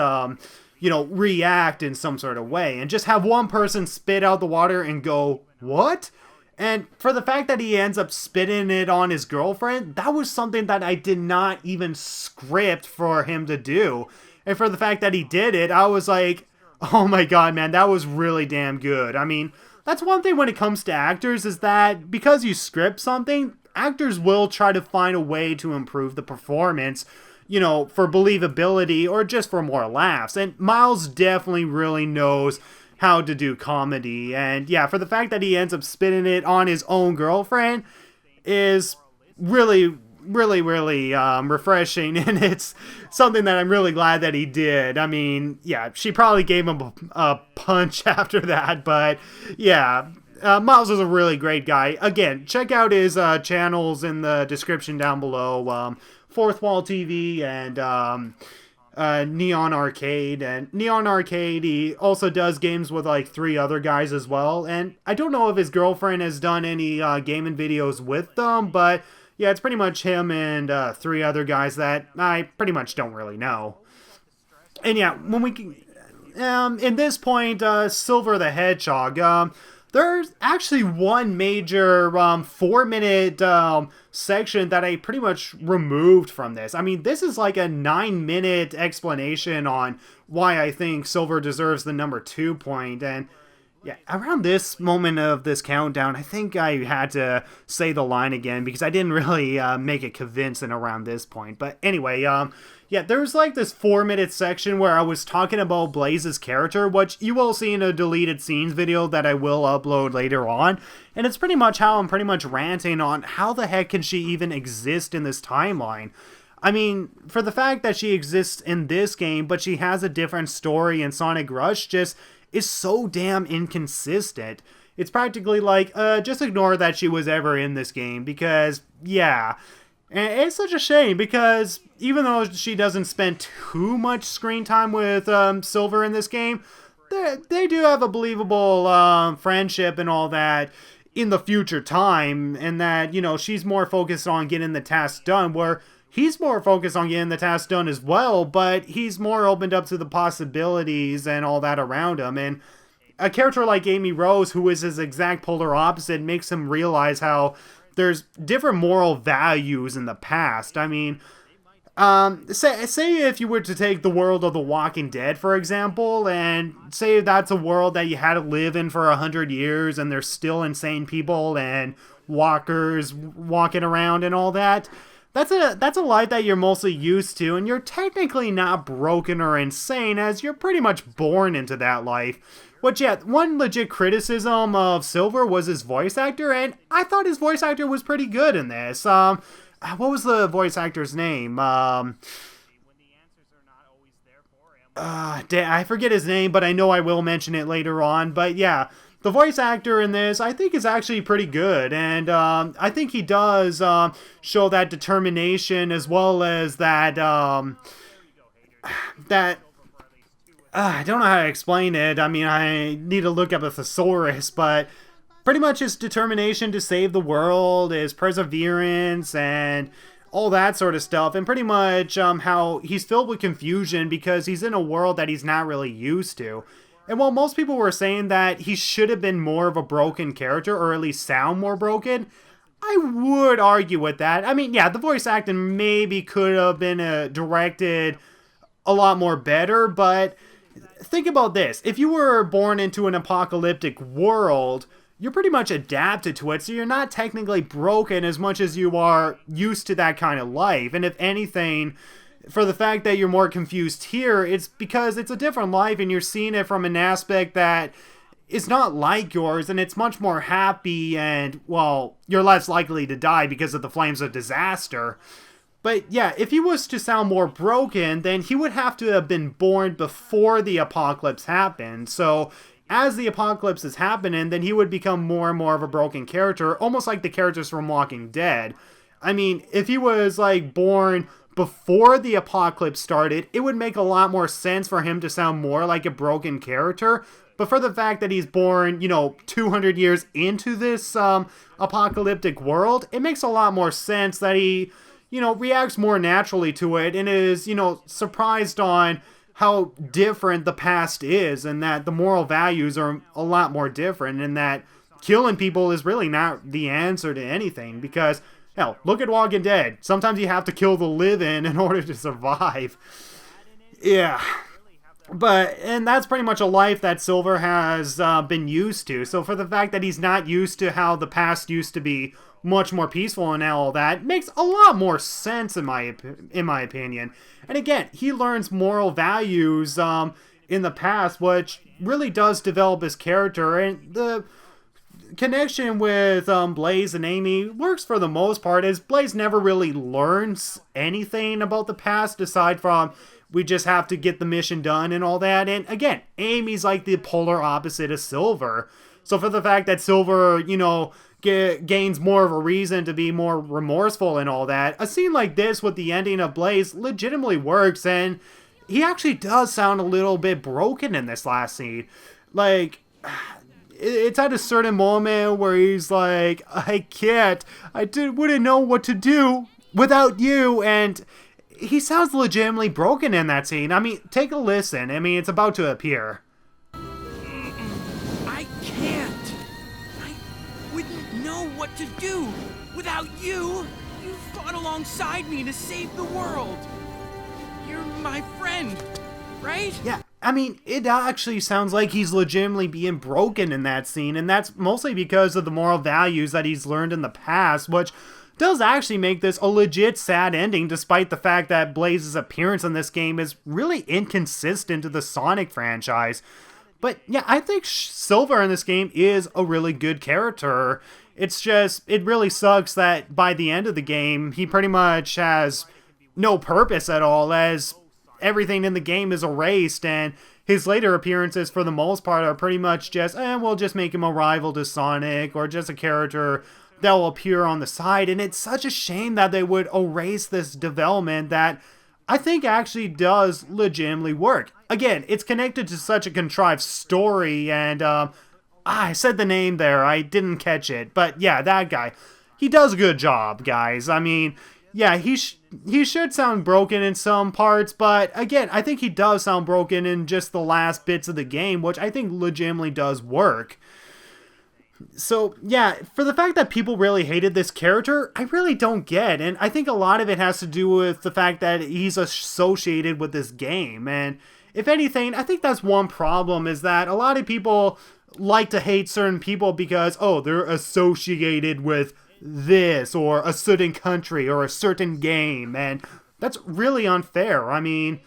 react in some sort of way, and just have one person spit out the water and go, what? And for the fact that he ends up spitting it on his girlfriend, that was something that I did not even script for him to do. And for the fact that he did it, I was like, oh my god, man, that was really damn good. I mean, that's one thing when it comes to actors, is that because you script something, actors will try to find a way to improve the performance, for believability or just for more laughs. And Miles definitely really knows how to do comedy. And yeah, for the fact that he ends up spitting it on his own girlfriend is really refreshing, and it's something that I'm really glad that he did. I mean, yeah, she probably gave him a punch after that, but yeah, Miles is a really great guy. Again, check out his channels in the description down below. Fourth Wall TV and Neon Arcade. And Neon Arcade, he also does games with like 3 other guys as well. And I don't know if his girlfriend has done any gaming videos with them, but yeah, it's pretty much him and 3 other guys that I pretty much don't really know. And yeah, when we in this point, Silver the Hedgehog, there's actually one major 4-minute section that I pretty much removed from this. I mean, this is like a 9-minute explanation on why I think Silver deserves the number 2 point. And yeah, around this moment of this countdown, I think I had to say the line again because I didn't really make it convincing around this point. But anyway, yeah, there's like this 4-minute section where I was talking about Blaze's character, which you will see in a deleted scenes video that I will upload later on. And it's pretty much how I'm pretty much ranting on how the heck can she even exist in this timeline. I mean, for the fact that she exists in this game, but she has a different story in Sonic Rush, just is so damn inconsistent. It's practically like, just ignore that she was ever in this game, because, yeah. And it's such a shame, because even though she doesn't spend too much screen time with Silver in this game, they do have a believable friendship and all that in the future time, and that, she's more focused on getting the task done, where he's more focused on getting the task done as well, but he's more opened up to the possibilities and all that around him. And a character like Amy Rose, who is his exact polar opposite, makes him realize how there's different moral values in the past. I mean, say if you were to take the world of The Walking Dead, for example, and say that's a world that you had to live in for 100 years, and there's still insane people and walkers walking around and all that. That's a life that you're mostly used to, and you're technically not broken or insane, as you're pretty much born into that life. But yeah, one legit criticism of Silver was his voice actor, and I thought his voice actor was pretty good in this. What was the voice actor's name? I forget his name, but I know I will mention it later on. But yeah, the voice actor in this, I think, is actually pretty good, and I think he does show that determination, as well as that I don't know how to explain it. I mean, I need to look up a thesaurus, but pretty much his determination to save the world, his perseverance, and all that sort of stuff, and pretty much how he's filled with confusion because he's in a world that he's not really used to. And while most people were saying that he should have been more of a broken character, or at least sound more broken, I would argue with that. I mean, yeah, the voice acting maybe could have been directed a lot more better, but think about this. If you were born into an apocalyptic world, you're pretty much adapted to it, so you're not technically broken as much as you are used to that kind of life. And if anything, for the fact that you're more confused here, it's because it's a different life and you're seeing it from an aspect that is not like yours, and it's much more happy, and, well, you're less likely to die because of the flames of disaster. But yeah, if he was to sound more broken, then he would have to have been born before the apocalypse happened. So as the apocalypse is happening, then he would become more and more of a broken character, almost like the characters from Walking Dead. I mean, if he was, like, born before the apocalypse started, it would make a lot more sense for him to sound more like a broken character. But for the fact that he's born, 200 years into this apocalyptic world, it makes a lot more sense that he, reacts more naturally to it and is, surprised on how different the past is, and that the moral values are a lot more different, and that killing people is really not the answer to anything, because, hell, look at Walking Dead. Sometimes you have to kill the living in order to survive. Yeah. And that's pretty much a life that Silver has been used to. So for the fact that he's not used to how the past used to be much more peaceful and all that, makes a lot more sense in my opinion. And again, he learns moral values in the past, which really does develop his character. And the connection with Blaze and Amy works for the most part, as Blaze never really learns anything about the past aside from we just have to get the mission done and all that. And again, Amy's like the polar opposite of Silver. So for the fact that Silver, gains more of a reason to be more remorseful and all that, a scene like this with the ending of Blaze legitimately works, and he actually does sound a little bit broken in this last scene. Like, it's at a certain moment where he's like, I wouldn't know what to do without you, and he sounds legitimately broken in that scene. I mean, take a listen. I mean, it's about to appear. I can't. I wouldn't know what to do without you. You fought alongside me to save the world. You're my friend, right? Yeah, I mean, it actually sounds like he's legitimately being broken in that scene, and that's mostly because of the moral values that he's learned in the past, which does actually make this a legit sad ending, despite the fact that Blaze's appearance in this game is really inconsistent to the Sonic franchise. But yeah, I think Silver in this game is a really good character. It's just, it really sucks that by the end of the game, he pretty much has no purpose at all, as everything in the game is erased, and his later appearances, for the most part, are pretty much just, we'll just make him a rival to Sonic, or just a character that will appear on the side. And it's such a shame that they would erase this development that I think actually does legitimately work. Again, it's connected to such a contrived story, and I said the name there, I didn't catch it, but yeah, that guy, he does a good job, guys. I mean, yeah, he should sound broken in some parts, but again, I think he does sound broken in just the last bits of the game, which I think legitimately does work. So, yeah, for the fact that people really hated this character, I really don't get. And I think a lot of it has to do with the fact that he's associated with this game. And if anything, I think that's one problem, is that a lot of people like to hate certain people because, they're associated with this, or a certain country, or a certain game. And that's really unfair. I mean,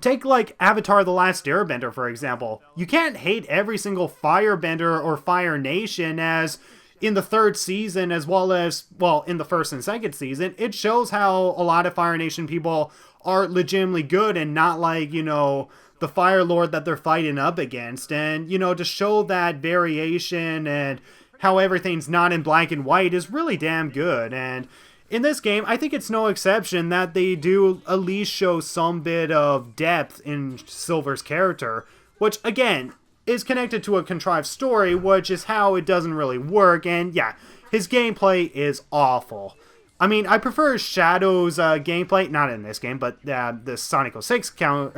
take, like, Avatar: The Last Airbender, for example. You can't hate every single firebender or Fire Nation, as in the third season, as well as, in the first and second season, it shows how a lot of Fire Nation people are legitimately good and not like, the Fire Lord that they're fighting up against. And, to show that variation and how everything's not in black and white is really damn good. And in this game, I think it's no exception that they do at least show some bit of depth in Silver's character, which, again, is connected to a contrived story, which is how it doesn't really work. And yeah, his gameplay is awful. I mean, I prefer Shadow's gameplay, not in this game, but the Sonic 06 game.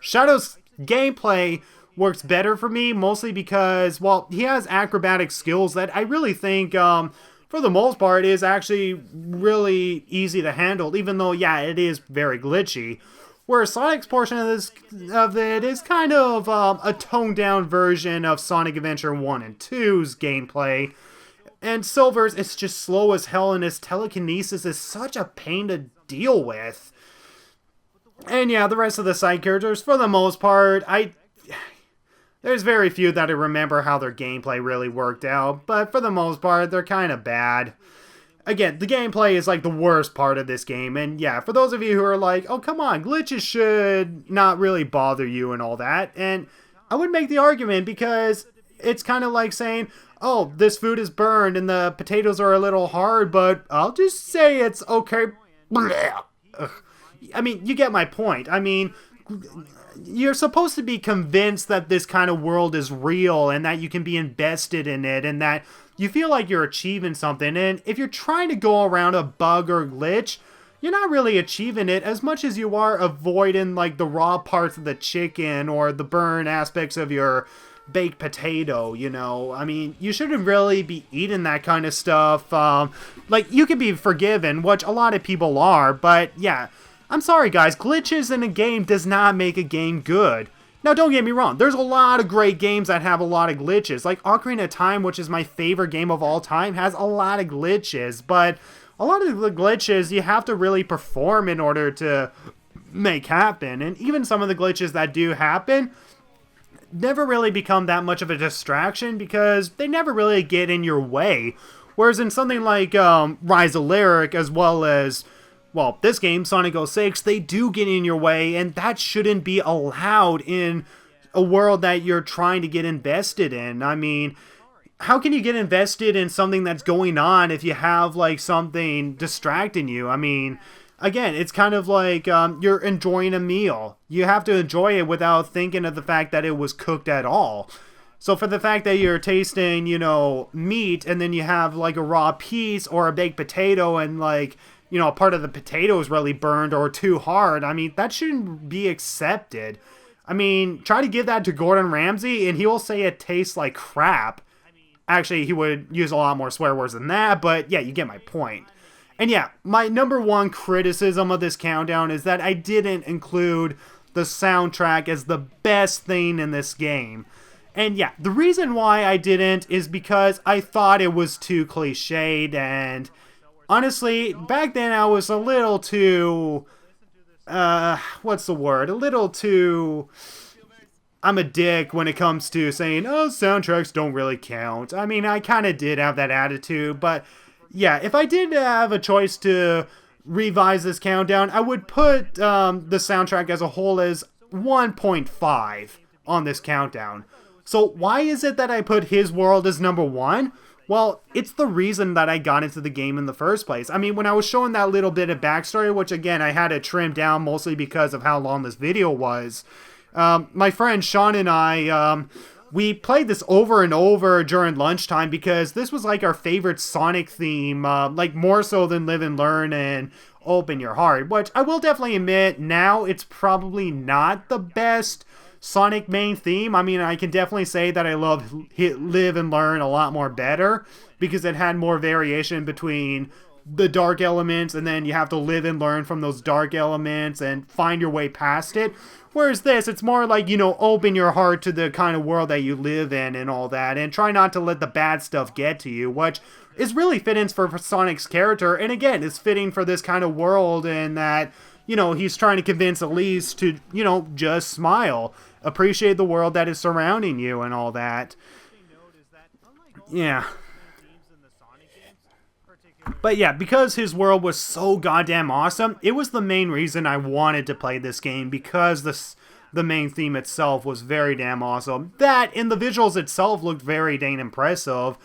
Shadow's gameplay works better for me, mostly because, he has acrobatic skills that I really think, for the most part, is actually really easy to handle, even though, it is very glitchy. Whereas Sonic's portion of it is kind of a toned-down version of Sonic Adventure 1 and 2's gameplay. And Silver's is just slow as hell, and his telekinesis is such a pain to deal with. And yeah, the rest of the side characters, for the most part, there's very few that I remember how their gameplay really worked out, but for the most part, they're kind of bad. again, the gameplay is like the worst part of this game. And yeah, for those of you who are like, oh, come on, glitches should not really bother you and all that. And I would make the argument because it's kind of like saying, oh, this food is burned and the potatoes are a little hard, but I'll just say it's okay. Ugh. I mean, you get my point. I mean, you're supposed to be convinced that this kind of world is real and that you can be invested in it and that you feel like you're achieving something. And if you're trying to go around a bug or glitch, you're not really achieving it as much as you are avoiding like the raw parts of the chicken or the burn aspects of your baked potato, you know. I mean, you shouldn't really be eating that kind of stuff. Like, you can be forgiven, which a lot of people are, but yeah, I'm sorry guys, glitches in a game does not make a game good. Now, don't get me wrong, there's a lot of great games that have a lot of glitches. Like Ocarina of Time, which is my favorite game of all time, has a lot of glitches, but a lot of the glitches you have to really perform in order to make happen. And even some of the glitches that do happen never really become that much of a distraction because they never really get in your way. Whereas in something like Rise of Lyric, as well as, well, this game, Sonic 06, they do get in your way, and that shouldn't be allowed in a world that you're trying to get invested in. I mean, how can you get invested in something that's going on if you have, like, something distracting you? I mean, again, it's kind of like you're enjoying a meal. You have to enjoy it without thinking of the fact that it was cooked at all. So for the fact that you're tasting, you know, meat, and then you have, like, a raw piece or a baked potato and, like, you know, a part of the potato is really burned or too hard, I mean, that shouldn't be accepted. I mean, try to give that to Gordon Ramsay, and he will say it tastes like crap. Actually, he would use a lot more swear words than that, but yeah, you get my point. And yeah, my number one criticism of this countdown is that I didn't include the soundtrack as the best thing in this game. And yeah, the reason why I didn't is because I thought it was too cliched, and honestly, back then I was a little too, what's the word? A little too, I'm a dick when it comes to saying, oh, soundtracks don't really count. I mean, I kind of did have that attitude, but yeah, if I did have a choice to revise this countdown, I would put the soundtrack as a whole as 1.5 on this countdown. So why is it that I put His World as number 1? Well, it's the reason that I got into the game in the first place. I mean, when I was showing that little bit of backstory, which again, I had to trim down mostly because of how long this video was, my friend Sean and I, we played this over and over during lunchtime because this was like our favorite Sonic theme, like more so than Live and Learn and Open Your Heart, which I will definitely admit now it's probably not the best Sonic main theme. I mean, I can definitely say that I love Live and Learn a lot more better because it had more variation between the dark elements and then you have to live and learn from those dark elements and find your way past it. Whereas this, it's more like, you know, open your heart to the kind of world that you live in and all that, and try not to let the bad stuff get to you, which is really fitting for Sonic's character, and again, it's fitting for this kind of world in that, you know, he's trying to convince Elise to, you know, just smile, appreciate the world that is surrounding you and all that. Yeah. But yeah, because His World was so goddamn awesome, it was the main reason I wanted to play this game, because the main theme itself was very damn awesome. That, and the visuals itself looked very dang impressive.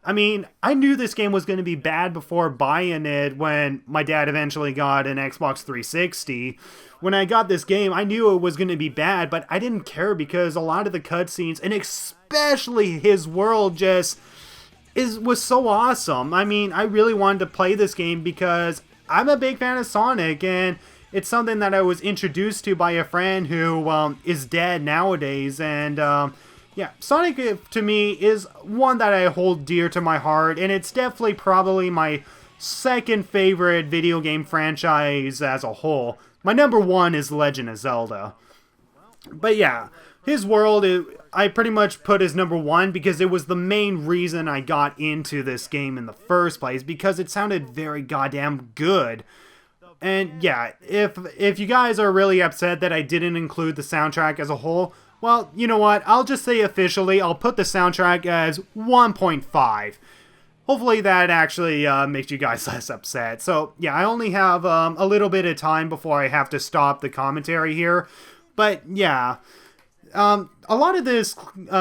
I mean, I knew this game was going to be bad before buying it when my dad eventually got an Xbox 360. When I got this game, I knew it was going to be bad, but I didn't care because a lot of the cutscenes, and especially His World, just was so awesome. I mean, I really wanted to play this game because I'm a big fan of Sonic, and it's something that I was introduced to by a friend who is dead nowadays, and yeah, Sonic to me is one that I hold dear to my heart, and it's definitely probably my second favorite video game franchise as a whole. My number 1 is Legend of Zelda. But yeah, His World, I pretty much put as number 1 because it was the main reason I got into this game in the first place, because it sounded very goddamn good. And yeah, if you guys are really upset that I didn't include the soundtrack as a whole, well, you know what, I'll just say officially, I'll put the soundtrack as 1.5. hopefully that actually makes you guys less upset. So yeah, I only have a little bit of time before I have to stop the commentary here. But yeah, a lot of this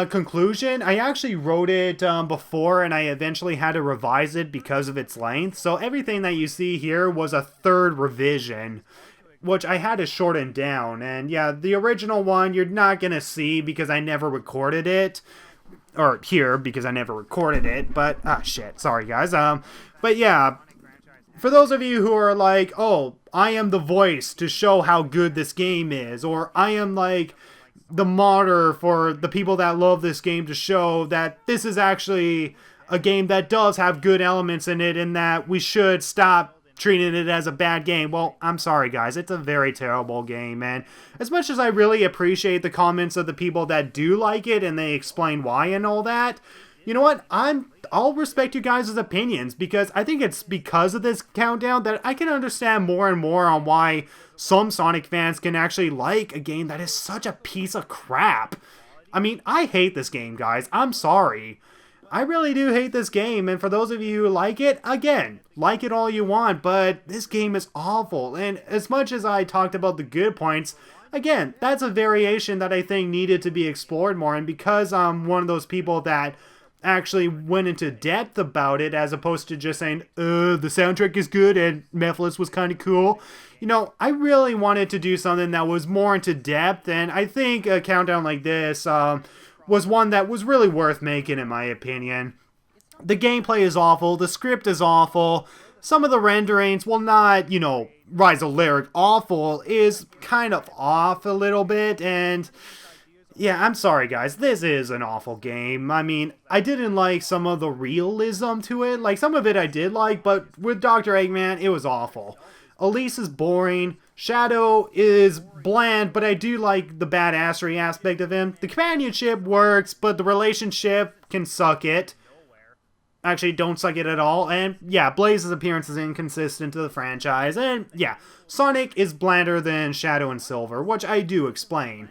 conclusion, I actually wrote it before, and I eventually had to revise it because of its length. So everything that you see here was a third revision, which I had to shorten down. And yeah, the original one you're not going to see because I never recorded it. Or here, because I never recorded it. But, shit, sorry guys. But yeah, for those of you who are like, oh, I am the voice to show how good this game is, or I am like the martyr for the people that love this game to show that this is actually a game that does have good elements in it and that we should stop treating it as a bad game. Well, I'm sorry guys, it's a very terrible game, and as much as I really appreciate the comments of the people that do like it and they explain why and all that, you know what, I'll respect you guys' opinions, because I think it's because of this countdown that I can understand more and more on why some Sonic fans can actually like a game that is such a piece of crap. I mean, I hate this game, guys. I'm sorry. I really do hate this game, and for those of you who like it, again, like it all you want, but this game is awful. And as much as I talked about the good points, again, that's a variation that I think needed to be explored more, and because I'm one of those people that actually went into depth about it as opposed to just saying, the soundtrack is good and Mephiles was kind of cool, you know, I really wanted to do something that was more into depth, and I think a countdown like this was one that was really worth making, in my opinion. The gameplay is awful, the script is awful, some of the renderings, well, not, you know, Rise of Lyric awful, is kind of off a little bit, and yeah, I'm sorry guys, this is an awful game. I mean, I didn't like some of the realism to it, like some of it I did like, but with Dr. Eggman, it was awful. Elise is boring, Shadow is bland, but I do like the badassery aspect of him. The companionship works, but the relationship can suck it. Actually, don't suck it at all. And yeah, Blaze's appearance is inconsistent to the franchise. And yeah, Sonic is blander than Shadow and Silver, which I do explain.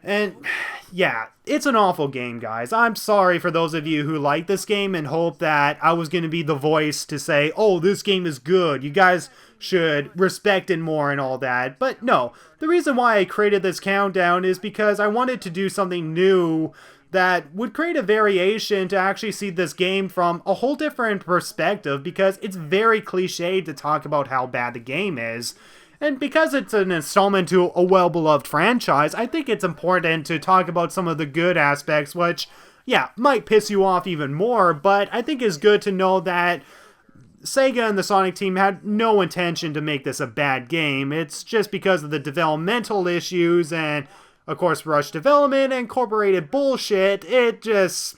And yeah, it's an awful game, guys. I'm sorry for those of you who like this game and hope that I was going to be the voice to say, oh, this game is good, you guys should respect it more and all that. But no, the reason why I created this countdown is because I wanted to do something new that would create a variation to actually see this game from a whole different perspective, because it's very cliched to talk about how bad the game is. And because it's an installment to a well-beloved franchise, I think it's important to talk about some of the good aspects, which, yeah, might piss you off even more, but I think it's good to know that Sega and the Sonic team had no intention to make this a bad game. It's just because of the developmental issues and, of course, rushed development and incorporated bullshit, it just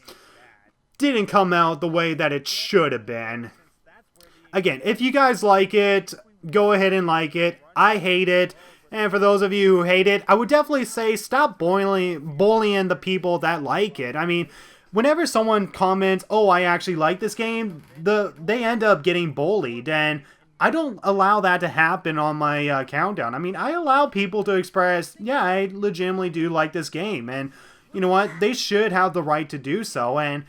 didn't come out the way that it should have been. Again, if you guys like it, go ahead and like it. I hate it. And for those of you who hate it, I would definitely say stop bullying the people that like it. I mean, whenever someone comments, oh, I actually like this game, they end up getting bullied. And I don't allow that to happen on my countdown. I mean, I allow people to express, yeah, I legitimately do like this game. And you know what? They should have the right to do so. And,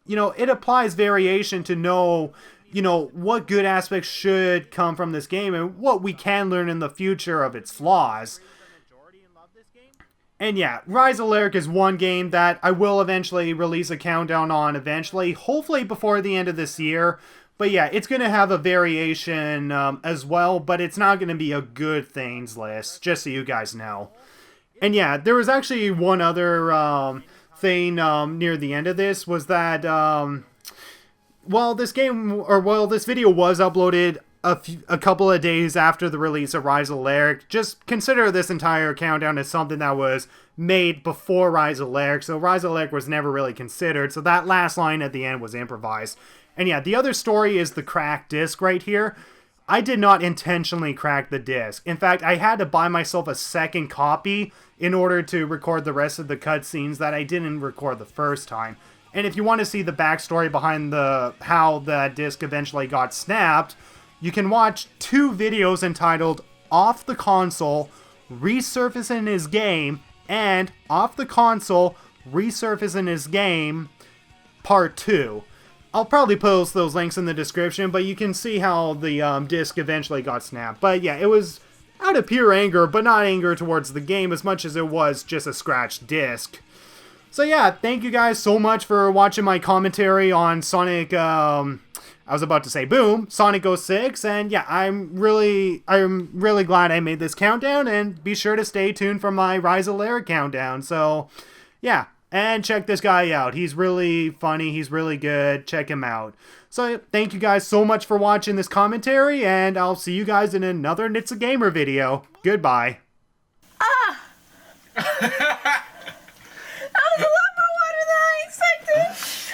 you know, it applies variation to know, you know, what good aspects should come from this game and what we can learn in the future of its flaws. And yeah, Rise of Lyric is one game that I will eventually release a countdown on eventually, hopefully before the end of this year. But yeah, it's going to have a variation as well, but it's not going to be a good things list, just so you guys know. And yeah, there was actually one other thing near the end of this, was that this video was uploaded a couple of days after the release of Rise of Lyric. Just consider this entire countdown as something that was made before Rise of Lyric, so Rise of Lyric was never really considered, so that last line at the end was improvised. And yeah, the other story is the cracked disc right here. I did not intentionally crack the disc. In fact, I had to buy myself a second copy in order to record the rest of the cutscenes that I didn't record the first time. And if you want to see the backstory behind how that disc eventually got snapped, you can watch two videos entitled Off the Console, Resurfacing His Game, and Off the Console, Resurfacing His Game, Part 2. I'll probably post those links in the description, but you can see how the disc eventually got snapped. But yeah, it was out of pure anger, but not anger towards the game as much as it was just a scratched disc. So yeah, thank you guys so much for watching my commentary on Sonic, I was about to say Boom, Sonic 06, and yeah, I'm really glad I made this countdown, and be sure to stay tuned for my Rise of Lair countdown. So yeah, and check this guy out. He's really funny, he's really good, check him out. So thank you guys so much for watching this commentary, and I'll see you guys in another Nitsa Gamer video. Goodbye. Ah!